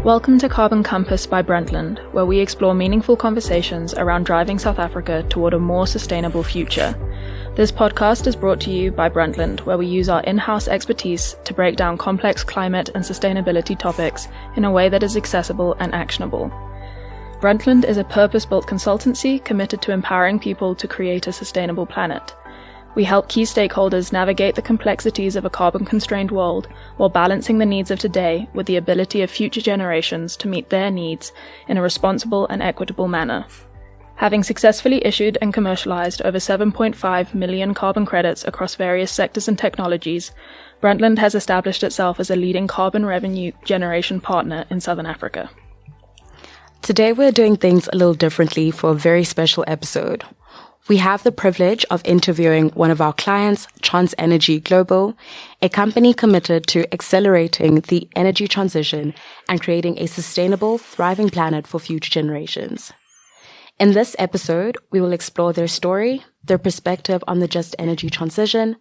Welcome to Carbon Compass by Brundtland, where we explore meaningful conversations around driving South Africa toward a more sustainable future. This podcast is brought to you by Brundtland, where we use our in-house expertise to break down complex climate and sustainability topics in a way that is accessible and actionable. Brundtland is a purpose-built consultancy committed to empowering people to create a sustainable planet. We help key stakeholders navigate the complexities of a carbon-constrained world while balancing the needs of today with the ability of future generations to meet their needs in a responsible and equitable manner. Having successfully issued and commercialized over 7.5 million carbon credits across various sectors and technologies, Brundtland has established itself as a leading carbon revenue generation partner in Southern Africa. Today we're doing things a little differently for a very special episode. We have the privilege of interviewing one of our clients, TransEnergy Global, a company committed to accelerating the energy transition and creating a sustainable, thriving planet for future generations. In this episode, we will explore their story, their perspective on the just energy transition,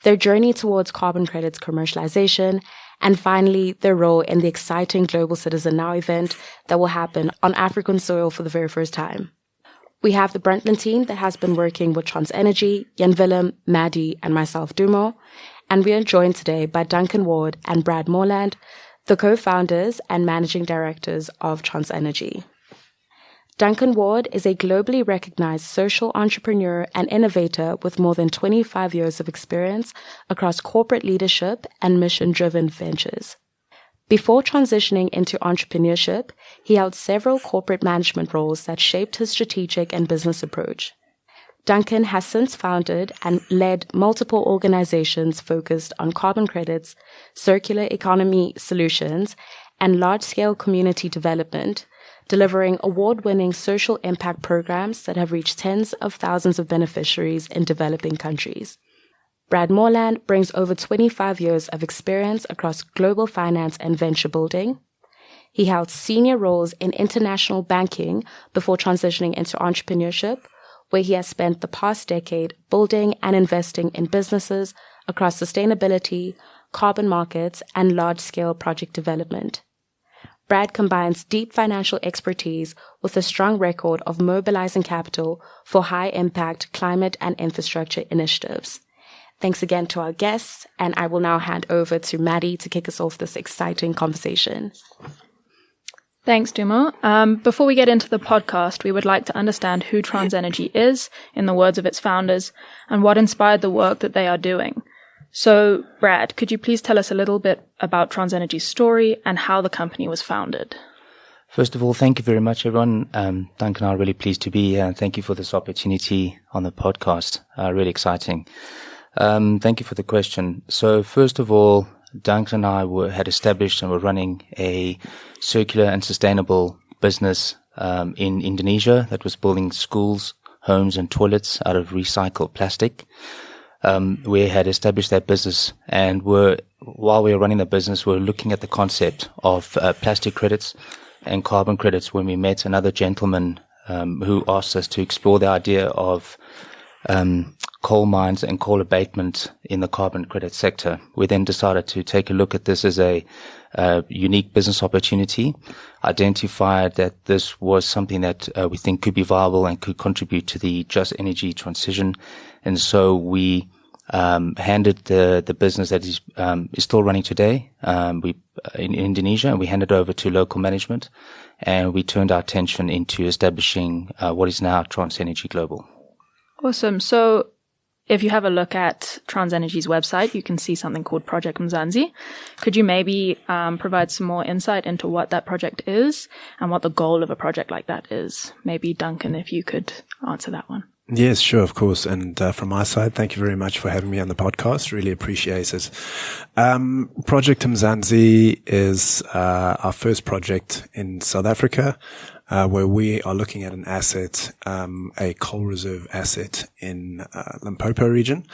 their journey towards carbon credits commercialization, and finally, their role in the exciting Global Citizen Now event that will happen on African soil for the very first time. We have the Brundtland team that has been working with TransEnergy, Jan Willem, Maddie, and myself, Dumo, and we are joined today by Duncan Ward and Brad Moreland, the co-founders and managing directors of TransEnergy. Duncan Ward is a globally recognized social entrepreneur and innovator with more than 25 years of experience across corporate leadership and mission-driven ventures. Before transitioning into entrepreneurship, he held several corporate management roles that shaped his strategic and business approach. Duncan has since founded and led multiple organizations focused on carbon credits, circular economy solutions, and large-scale community development, delivering award-winning social impact programs that have reached tens of thousands of beneficiaries in developing countries. Brad Moreland brings over 25 years of experience across global finance and venture building. He held senior roles in international banking before transitioning into entrepreneurship, where he has spent the past decade building and investing in businesses across sustainability, carbon markets, and large-scale project development. Brad combines deep financial expertise with a strong record of mobilizing capital for high-impact climate and infrastructure initiatives. Thanks again to our guests, and I will now hand over to Maddie to kick us off this exciting conversation. Thanks, Dumo. Before we get into the podcast, we would like to understand who TransEnergy is, in the words of its founders, and what inspired the work that they are doing. So, Brad, could you please tell us a little bit about TransEnergy's story and how the company was founded? First of all, thank you very much, everyone. Duncan and I are really pleased to be here, and thank you for this opportunity on the podcast. Really exciting. Thank you for the question. So first of all, Duncan and I had established and were running a circular and sustainable business in Indonesia that was building schools, homes and toilets out of recycled plastic. We had established that business, and while we were running the business, we were looking at the concept of plastic credits and carbon credits when we met another gentleman who asked us to explore the idea of coal mines and coal abatement in the carbon credit sector. We then decided to take a look at this as a unique business opportunity, identified that this was something that we think could be viable and could contribute to the just energy transition. And so we handed the business that is still running today in Indonesia, and we handed over to local management, and we turned our attention into establishing what is now TransEnergy Global. Awesome. So if you have a look at TransEnergy's website, you can see something called Project Mzansi. Could you maybe provide some more insight into what that project is and what the goal of a project like that is? Maybe Duncan, if you could answer that one. Yes, sure, of course. And from my side, thank you very much for having me on the podcast. Really appreciate it. Project Mzansi is our first project in South Africa, where we are looking at an asset, a coal reserve asset in Limpopo region.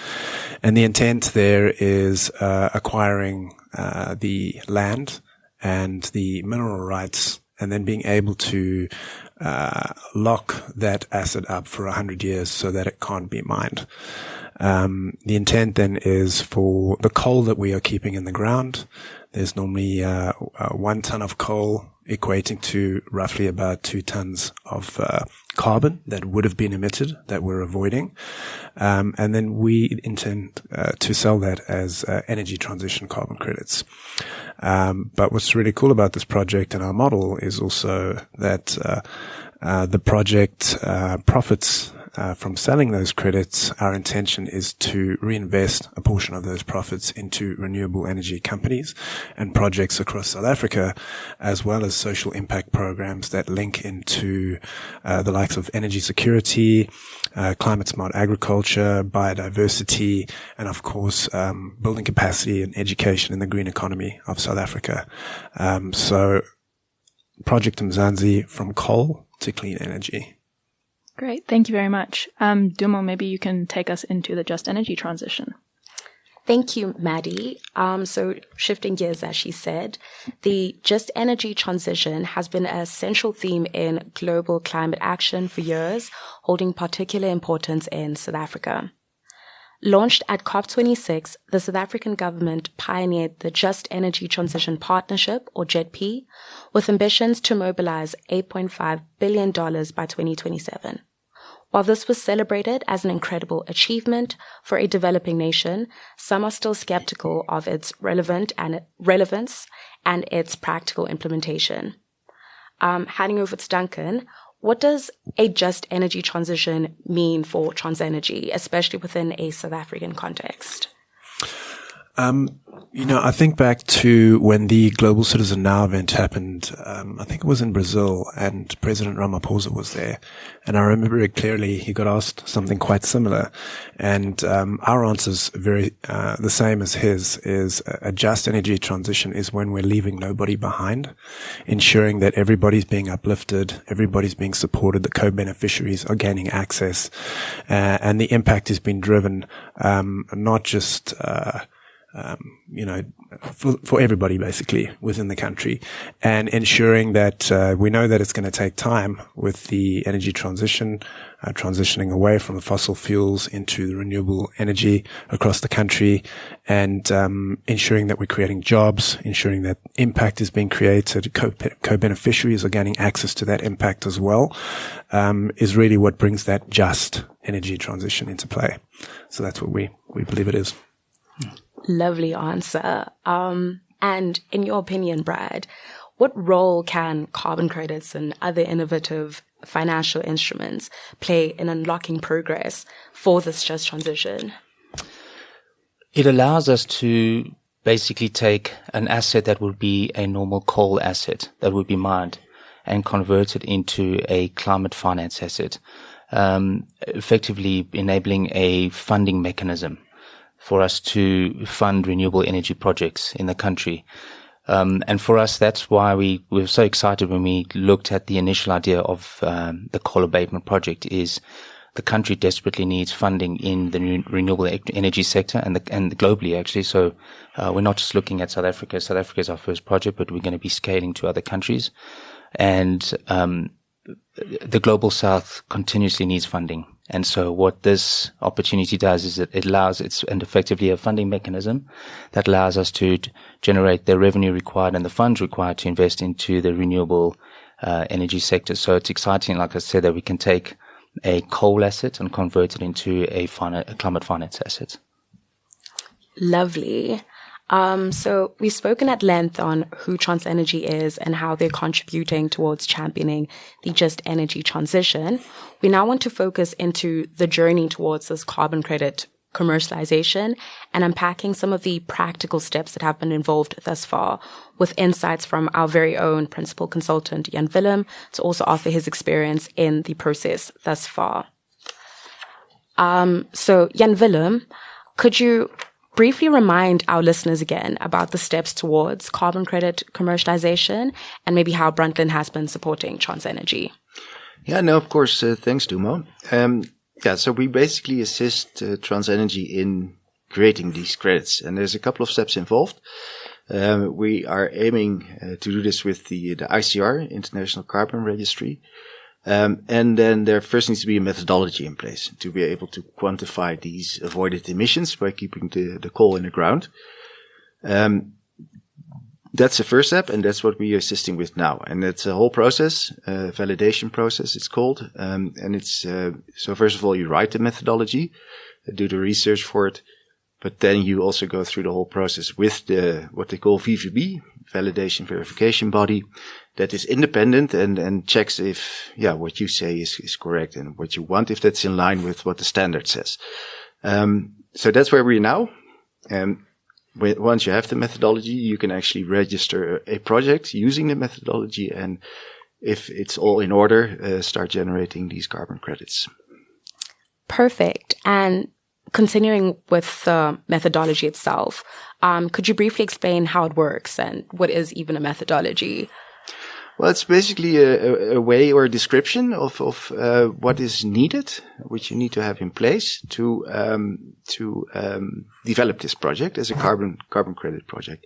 And the intent there is acquiring the land and the mineral rights, and then being able to lock that asset up for 100 years so that it can't be mined. The intent then is for the coal that we are keeping in the ground. There's normally 1 ton of coal equating to roughly about 2 tons of carbon that would have been emitted that we're avoiding. And then we intend to sell that as energy transition carbon credits. But what's really cool about this project and our model is also that the project profits from selling those credits. Our intention is to reinvest a portion of those profits into renewable energy companies and projects across South Africa, as well as social impact programs that link into the likes of energy security, climate smart agriculture, biodiversity, and of course building capacity and education in the green economy of South Africa. So Project Mzansi, from coal to clean energy. Great. Thank you very much. Dumo, maybe you can take us into the just energy transition. Thank you, Maddie. So shifting gears, as she said, the just energy transition has been a central theme in global climate action for years, holding particular importance in South Africa. Launched at COP26, the South African government pioneered the Just Energy Transition Partnership, or JETP, with ambitions to mobilize $8.5 billion by 2027. While this was celebrated as an incredible achievement for a developing nation, some are still skeptical of its relevance and its practical implementation. Handing over to Duncan, what does a just energy transition mean for TransEnergy, especially within a South African context? I think back to when the Global Citizen Now event happened. I think it was in Brazil, and President Ramaphosa was there. And I remember it clearly. He got asked something quite similar, and our answer's very the same as his. Is a just energy transition is when we're leaving nobody behind, ensuring that everybody's being uplifted, everybody's being supported, the co-beneficiaries are gaining access, and the impact has been driven not just for everybody basically within the country, and ensuring that we know that it's going to take time with the energy transition, transitioning away from the fossil fuels into the renewable energy across the country, and ensuring that we're creating jobs, ensuring that impact is being created, co-beneficiaries are gaining access to that impact as well, is really what brings that just energy transition into play. So that's what we believe it is. Lovely answer. And in your opinion, Brad, what role can carbon credits and other innovative financial instruments play in unlocking progress for this just transition? It allows us to basically take an asset that would be a normal coal asset that would be mined and convert it into a climate finance asset, effectively enabling a funding mechanism for us to fund renewable energy projects in the country. And for us, that's why we were so excited when we looked at the initial idea of the Coal Abatement project. Is the country desperately needs funding in the renewable energy sector and globally, actually. So we're not just looking at South Africa. South Africa is our first project, but we're going to be scaling to other countries. And the Global South continuously needs funding. And so what this opportunity does is that it allows, it's effectively a funding mechanism that allows us to generate the revenue required and the funds required to invest into the renewable energy sector. So it's exciting, like I said, that we can take a coal asset and convert it into a climate finance asset. Lovely. So we've spoken at length on who TransEnergy is and how they're contributing towards championing the just energy transition. We now want to focus into the journey towards this carbon credit commercialization and unpacking some of the practical steps that have been involved thus far, with insights from our very own principal consultant, Jan Willem, to also offer his experience in the process thus far. So Jan Willem, could you briefly remind our listeners again about the steps towards carbon credit commercialization and maybe how Brundtland has been supporting TransEnergy? Yeah, no, of course. Thanks, Dumo. So we basically assist TransEnergy in creating these credits, and there's a couple of steps involved. We are aiming to do this with the ICR, International Carbon Registry. And then there first needs to be a methodology in place to be able to quantify these avoided emissions by keeping the coal in the ground. that's the first step, and that's what we are assisting with now. And it's a whole process, validation process, it's called. And it's, so first of all, you write the methodology, do the research for it, but then you also go through the whole process with what they call VVB, validation verification body, that is independent and checks if, what you say is correct and what you want, if that's in line with what the standard says. So that's where we are now. Once you have the methodology, you can actually register a project using the methodology, and if it's all in order, start generating these carbon credits. Perfect. And continuing with the methodology itself, could you briefly explain how it works and what is even a methodology? Well, it's basically a way or a description of what is needed, which you need to have in place to develop this project as a carbon credit project.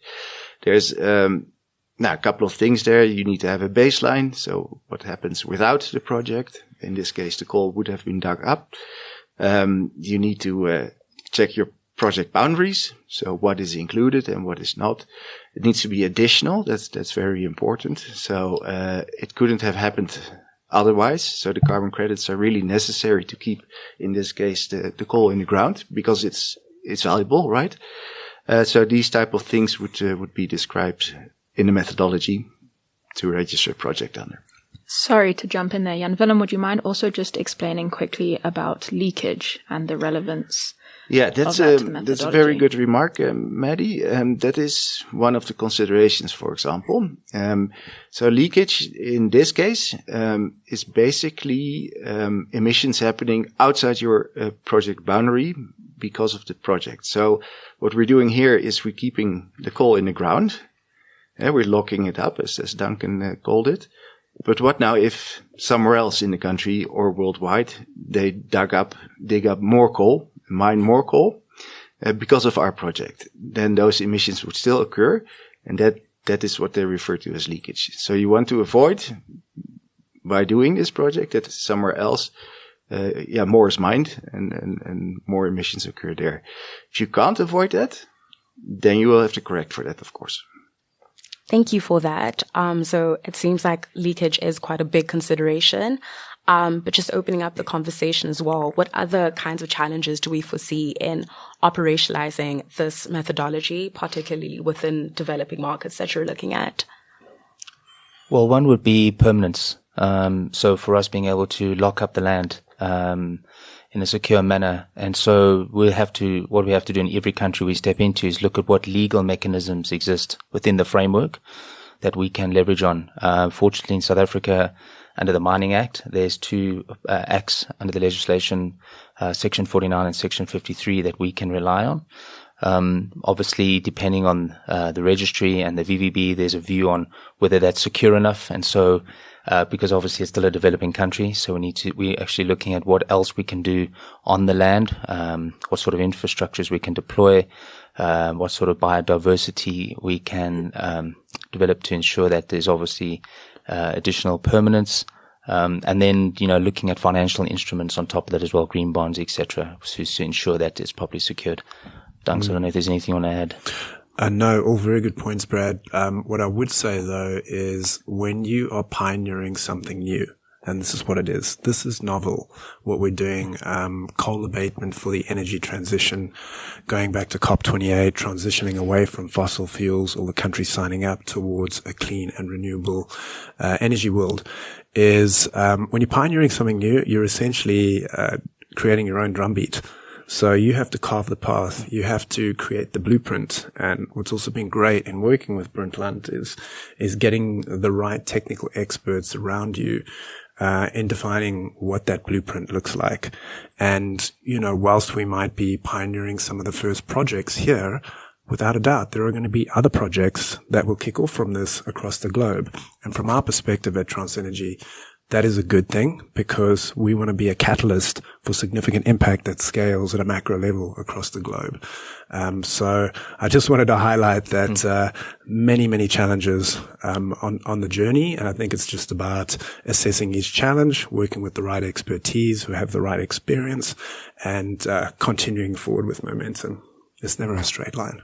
There's now a couple of things there. You need to have a baseline. So what happens without the project? In this case, the coal would have been dug up. You need to check your project boundaries. So what is included and what is not. It needs to be additional. That's very important. So it couldn't have happened otherwise. So the carbon credits are really necessary to keep, in this case, the coal in the ground, because it's valuable, right? So these type of things would be described in the methodology to register a project under. Sorry to jump in there, Jan Willem, would you mind also just explaining quickly about leakage and the relevance? Yeah, that's a very good remark, Maddie. That is one of the considerations, for example. So leakage in this case is basically emissions happening outside your project boundary because of the project. So what we're doing here is we're keeping the coal in the ground. We're locking it up, as Duncan called it. But what now if somewhere else in the country or worldwide they dig up more coal, mine more coal because of our project? Then those emissions would still occur, and that is what they refer to as leakage. So you want to avoid, by doing this project, that somewhere else more is mined and more emissions occur there. If you can't avoid that, then you will have to correct for that, of course. Thank you for that. So it seems like leakage is quite a big consideration. But just opening up the conversation as well, what other kinds of challenges do we foresee in operationalizing this methodology, particularly within developing markets that you're looking at? Well, one would be permanence. So for us being able to lock up the land in a secure manner. And so what we have to do in every country we step into is look at what legal mechanisms exist within the framework that we can leverage on. Fortunately, in South Africa, under the Mining Act, there's two acts under the legislation, Section 49 and Section 53, that we can rely on. Obviously, depending on the registry and the VVB, there's a view on whether that's secure enough. And so, because obviously it's still a developing country, so we're actually looking at what else we can do on the land, what sort of infrastructures we can deploy, what sort of biodiversity we can develop to ensure that there's obviously additional permanence, and then looking at financial instruments on top of that as well, green bonds, etc., to ensure that it's properly secured. Dunks, I don't know if there's anything you want to add. No, all very good points, Brad. What I would say though is when you are pioneering something new, and this is what it is. This is novel, what we're doing. Coal abatement for the energy transition, going back to COP28, transitioning away from fossil fuels, all the countries signing up towards a clean and renewable energy world, is when you're pioneering something new, you're essentially creating your own drumbeat. So you have to carve the path. You have to create the blueprint. And what's also been great in working with Brundtland is getting the right technical experts around you in defining what that blueprint looks like. And, whilst we might be pioneering some of the first projects here, without a doubt, there are going to be other projects that will kick off from this across the globe. And from our perspective at TransEnergy, that is a good thing because we want to be a catalyst for significant impact that scales at a macro level across the globe. So I just wanted to highlight that many, many challenges on the journey. And I think it's just about assessing each challenge, working with the right expertise who have the right experience, and continuing forward with momentum. It's never a straight line.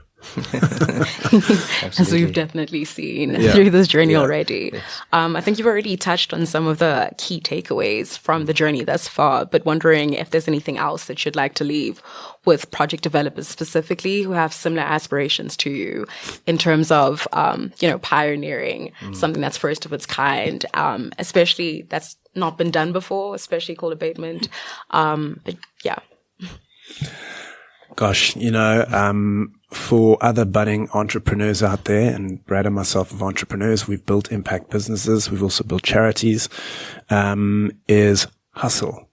As we've definitely seen through this journey already. Yes. I think you've already touched on some of the key takeaways from the journey thus far, but wondering if there's anything else that you'd like to leave with project developers specifically who have similar aspirations to you in terms of, pioneering something that's first of its kind, especially that's not been done before, especially coal abatement. But yeah. Gosh, for other budding entrepreneurs out there, and Brad and myself are entrepreneurs, we've built impact businesses. We've also built charities, is hustle,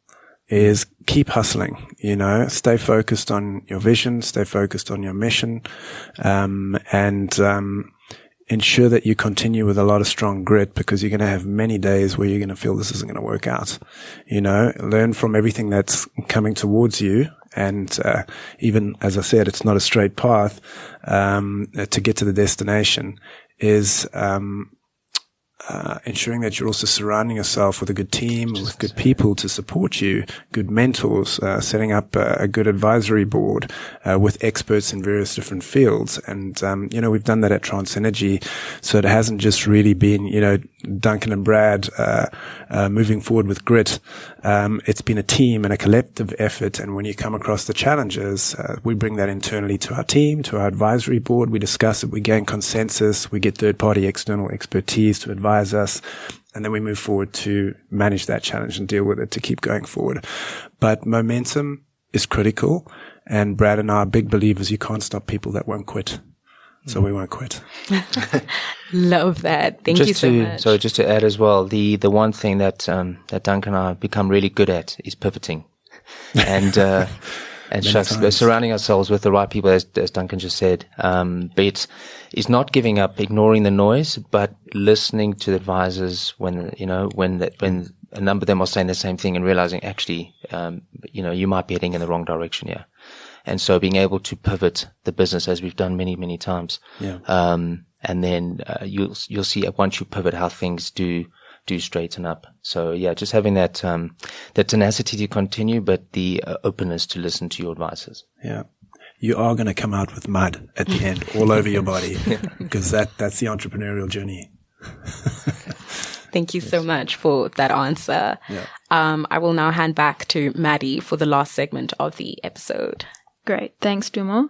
is keep hustling, stay focused on your vision, stay focused on your mission, and ensure that you continue with a lot of strong grit, because you're going to have many days where you're going to feel this isn't going to work out. Learn from everything that's coming towards you. And even, as I said, it's not a straight path to get to the destination, is ensuring that you're also surrounding yourself with a good team, with good people to support you, good mentors, setting up a good advisory board with experts in various different fields. And, we've done that at TransEnergy. So it hasn't just really been, Duncan and Brad moving forward with grit. It's been a team and a collective effort. And when you come across the challenges, we bring that internally to our team, to our advisory board. We discuss it. We gain consensus. We get third-party external expertise to advise us. And then we move forward to manage that challenge and deal with it to keep going forward. But momentum is critical. And Brad and I are big believers you can't stop people that won't quit. So we won't quit. Love that. Thank you so much. So just to add as well, the one thing that Duncan and I have become really good at is pivoting. And surrounding ourselves with the right people, as Duncan just said. But it's not giving up, ignoring the noise, but listening to the advisors when a number of them are saying the same thing and realizing actually, you might be heading in the wrong direction here. And so being able to pivot the business as we've done many, many times. Yeah. And then, you'll see once you pivot how things do straighten up. So yeah, just having that tenacity to continue, but the openness to listen to your advisors. Yeah. You are going to come out with mud at the end all over your body, because that's the entrepreneurial journey. Thank you so much for that answer. Yeah. I will now hand back to Maddie for the last segment of the episode. Great. Thanks, Dumo.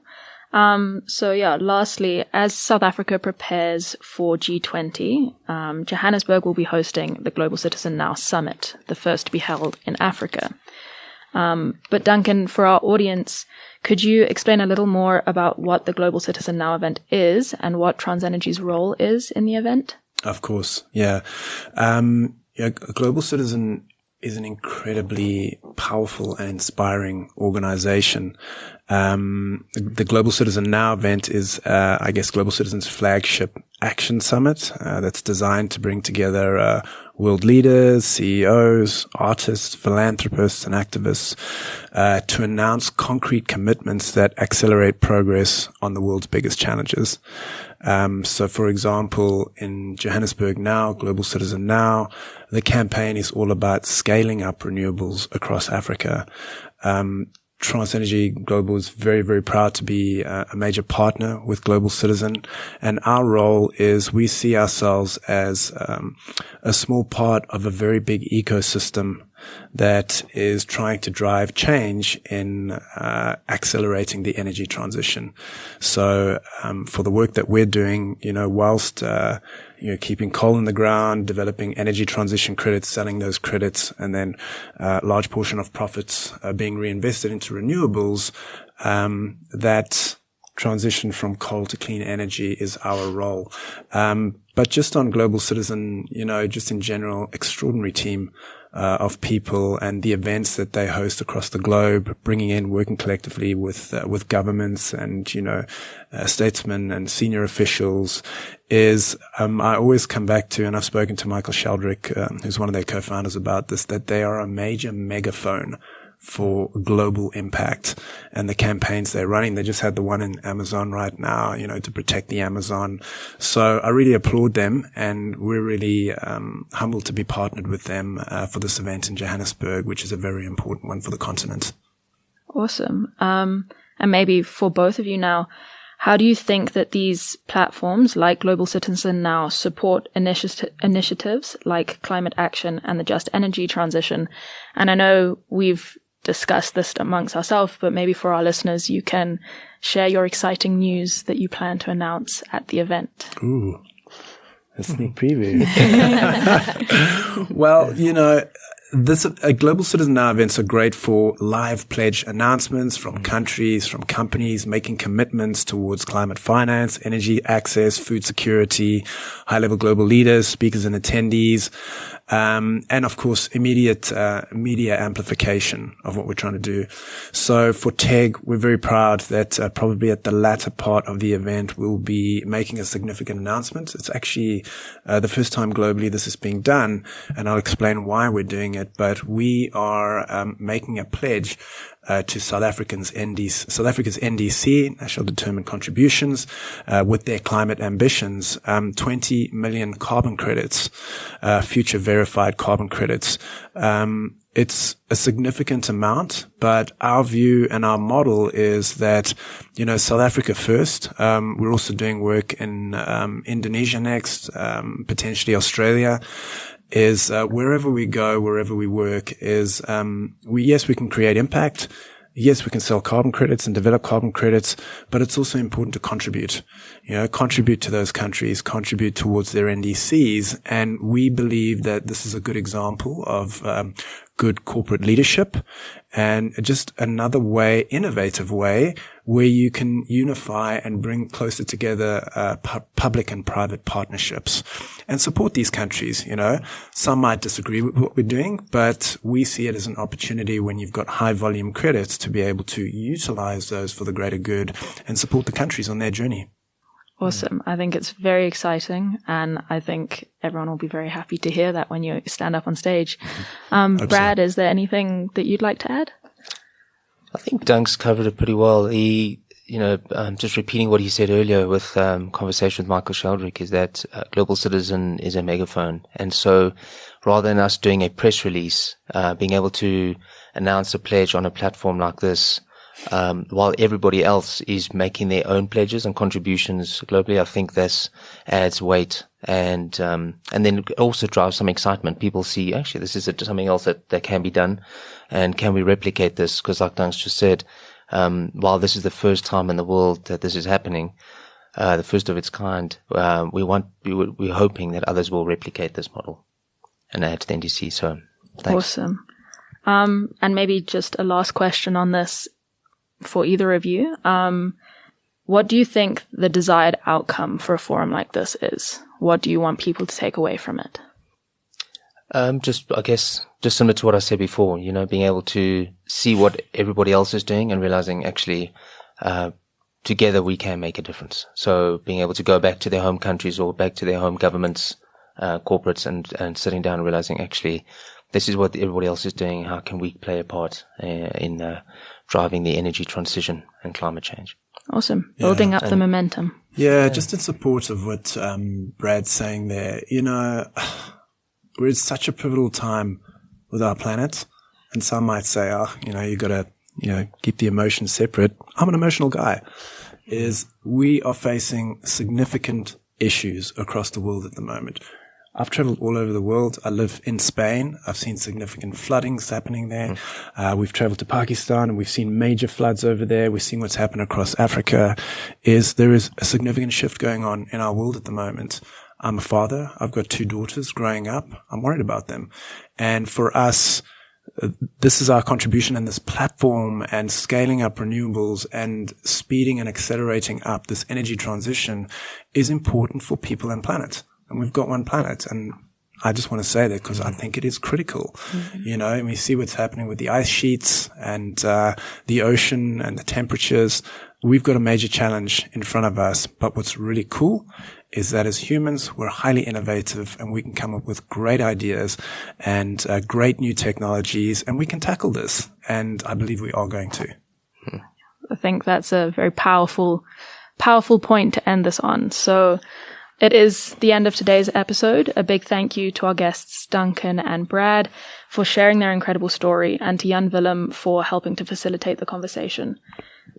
Lastly, as South Africa prepares for G20, Johannesburg will be hosting the Global Citizen Now Summit, the first to be held in Africa. But Duncan, for our audience, could you explain a little more about what the Global Citizen Now event is and what TransEnergy's role is in the event? Of course, yeah. Global Citizen is an incredibly powerful and inspiring organization. The Global Citizen Now event is, Global Citizen's flagship action summit that's designed to bring together world leaders, CEOs, artists, philanthropists, and activists to announce concrete commitments that accelerate progress on the world's biggest challenges. So, for example, in Johannesburg now, Global Citizen Now, the campaign is all about scaling up renewables across Africa. TransEnergy Global is very, very proud to be a major partner with Global Citizen. And our role is we see ourselves as a small part of a very big ecosystem that is trying to drive change in accelerating the energy transition. So for the work that we're doing, whilst keeping coal in the ground, developing energy transition credits, selling those credits, and then a large portion of profits being reinvested into renewables, that transition from coal to clean energy is our role. But just on Global Citizen, just in general, extraordinary team of people and the events that they host across the globe, bringing in, working collectively with governments and, statesmen and senior officials is, I always come back to, and I've spoken to Michael Sheldrick, who's one of their co-founders about this, that they are a major megaphone for global impact and the campaigns they're running. They just had the one in Amazon right now, to protect the Amazon. So I really applaud them, and we're really humbled to be partnered with them for this event in Johannesburg, which is a very important one for the continent. Awesome. And maybe for both of you now, How do you think that these platforms like Global Citizen Now support initiatives like climate action and the just energy transition? And I know we've discuss this amongst ourselves, but maybe for our listeners, you can share your exciting news that you plan to announce at the event. Ooh, a sneak preview. Well, Global Citizen Now events are great for live pledge announcements from countries, from companies making commitments towards climate finance, energy access, food security, high-level global leaders, speakers and attendees. And of course, immediate media amplification of what we're trying to do. So for TEG, we're very proud that probably at the latter part of the event, we'll be making a significant announcement. It's actually the first time globally this is being done, and I'll explain why we're doing it. But we are making a pledge to South Africa's NDC, National Determined Contributions, with their climate ambitions, 20 million carbon credits, future verified carbon credits. It's a significant amount, but our view and our model is that, South Africa first. We're also doing work in Indonesia next, potentially Australia. Is wherever we go, wherever we work, is we can create impact. Yes, we can sell carbon credits and develop carbon credits, but it's also important to contribute. Contribute to those countries, contribute towards their NDCs, and we believe that this is a good example of good corporate leadership and just another way, innovative way, where you can unify and bring closer together public and private partnerships and support these countries. Some might disagree with what we're doing, but we see it as an opportunity when you've got high volume credits to be able to utilize those for the greater good and support the countries on their journey. Awesome. I think it's very exciting, and I think everyone will be very happy to hear that when you stand up on stage. Brad, is there anything that you'd like to add? I think Dunk's covered it pretty well. He, just repeating what he said earlier with conversation with Michael Sheldrick, is that Global Citizen is a megaphone. And so rather than us doing a press release, being able to announce a pledge on a platform like this, while everybody else is making their own pledges and contributions globally, I think this adds weight and then it also drives some excitement. People see, actually, this is something else that can be done, and can we replicate this? Because like Dunks just said, while this is the first time in the world that this is happening, the first of its kind, we're hoping that others will replicate this model and add to the NDC. So thanks. Awesome. And maybe just a last question on this for either of you. What do you think the desired outcome for a forum like this is? What do you want people to take away from it? Just similar to what I said before, being able to see what everybody else is doing and realizing actually, together we can make a difference. So being able to go back to their home countries or back to their home governments, corporates and sitting down and realizing actually this is what everybody else is doing. How can we play a part in driving the energy transition and climate change? Awesome. Building up the momentum. Yeah, just in support of what Brad's saying there, we're at such a pivotal time with our planet, and some might say, you got to, keep the emotions separate. I'm an emotional guy. We are facing significant issues across the world at the moment. I've traveled all over the world. I live in Spain. I've seen significant floodings happening there. We've traveled to Pakistan and we've seen major floods over there. We're seeing what's happened across Africa. There is a significant shift going on in our world at the moment. I'm a father. I've got 2 daughters growing up. I'm worried about them. And for us, this is our contribution, and this platform and scaling up renewables and speeding and accelerating up this energy transition is important for people and planet. And we've got one planet, and I just want to say that because I think it is critical. And we see what's happening with the ice sheets and the ocean and the temperatures. We've got a major challenge in front of us. But what's really cool is that as humans, we're highly innovative and we can come up with great ideas and great new technologies, and we can tackle this. And I believe we are going to. I think that's a very powerful point to end this on. So it is the end of today's episode. A big thank you to our guests, Duncan and Brad, for sharing their incredible story, and to Jan Willem for helping to facilitate the conversation.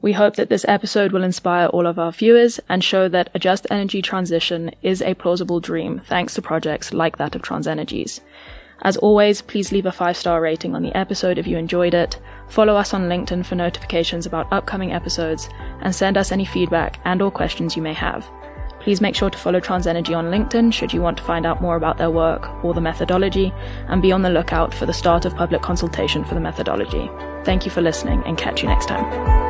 We hope that this episode will inspire all of our viewers and show that a just energy transition is a plausible dream thanks to projects like that of TransEnergy's. As always, please leave a 5-star rating on the episode if you enjoyed it, follow us on LinkedIn for notifications about upcoming episodes, and send us any feedback and or questions you may have. Please make sure to follow TransEnergy on LinkedIn should you want to find out more about their work or the methodology, and be on the lookout for the start of public consultation for the methodology. Thank you for listening, and catch you next time.